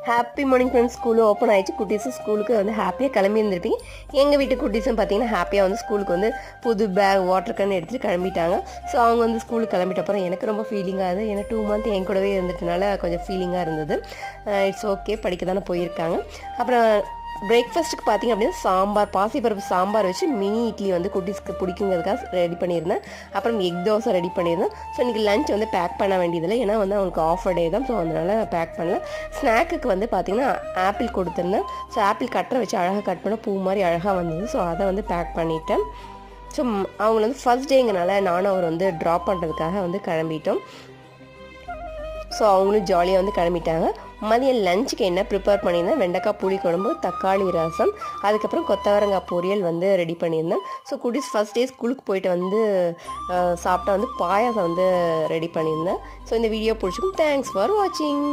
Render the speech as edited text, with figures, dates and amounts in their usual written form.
Happy morning friends. ஸ்கூலும் open ஆயிடுச்சு. குட்டீஸும் ஸ்கூலுக்கு வந்து ஹாப்பியாக கிளம்பி இருந்திருப்பீங்க. எங்கள் வீட்டு குட்டீஸும் பார்த்தீங்கன்னா ஹாப்பியாக வந்து ஸ்கூலுக்கு வந்து புது பேக் வாட்டர் கேன் எடுத்துகிட்டு கிளம்பிட்டாங்க. ஸோ அவங்க வந்து ஸ்கூலுக்கு கிளம்பிட்ட அப்புறம் எனக்கு ரொம்ப ஃபீலிங்காக இருந்தது. ஏன்னா 2 மந்த் என் கூடவே இருந்துட்டனால கொஞ்சம் ஃபீலிங்காக இருந்தது. இட்ஸ் ஓகே, படிக்க தானே போயிருக்காங்க. அப்புறம் பிரேக்ஃபாஸ்ட்டுக்கு பார்த்திங்க அப்படின்னா சாம்பார், பாசிப்பருப்பு சாம்பார் வச்சு மினி இட்லி வந்து குட்டீஸ்க்கு பிடிக்குங்கிறதுக்காக ரெடி பண்ணியிருந்தேன். அப்புறம் எக் தோசை ரெடி பண்ணியிருந்தேன். ஸோ இன்றைக்கி லஞ்ச் வந்து பேக் பண்ண வேண்டியதில்லை, ஏன்னா வந்து அவங்களுக்கு ஆஃப் டே தான். ஸோ அதனால் பேக் பண்ணல. ஸ்நாக்குக்கு வந்து பார்த்திங்கன்னா ஆப்பிள் கொடுத்துருந்தேன். ஸோ ஆப்பிள் கட்டரை வச்சு அழகாக கட் பண்ண பூ மாதிரி அழகாக வந்தது. ஸோ அதை வந்து பேக் பண்ணிட்டேன். ஸோ அவங்கள வந்து ஃபஸ்ட் டேங்கிறனால நானும் அவர் வந்து ட்ராப் பண்ணுறதுக்காக வந்து கிளம்பிட்டோம். ஸோ அவங்களும் ஜாலியாக வந்து கிளம்பிட்டாங்க. மதியம் லஞ்சுக்கு என்ன ப்ரிப்பேர் பண்ணியிருந்தேன், வெண்டைக்காய் புளி குழம்பு, தக்காளி ரசம், அதுக்கப்புறம் கொத்தவரங்காய் பொரியல் வந்து ரெடி பண்ணியிருந்தேன். ஸோ குட்டீஸ் ஃபஸ்ட் டே ஸ்கூலுக்கு போயிட்டு வந்து சாப்பிட்டா வந்து பாயாசம் வந்து ரெடி பண்ணியிருந்தேன். ஸோ இந்த வீடியோ பிடிச்சிக்கும். தேங்க்ஸ் ஃபார் வாட்சிங்.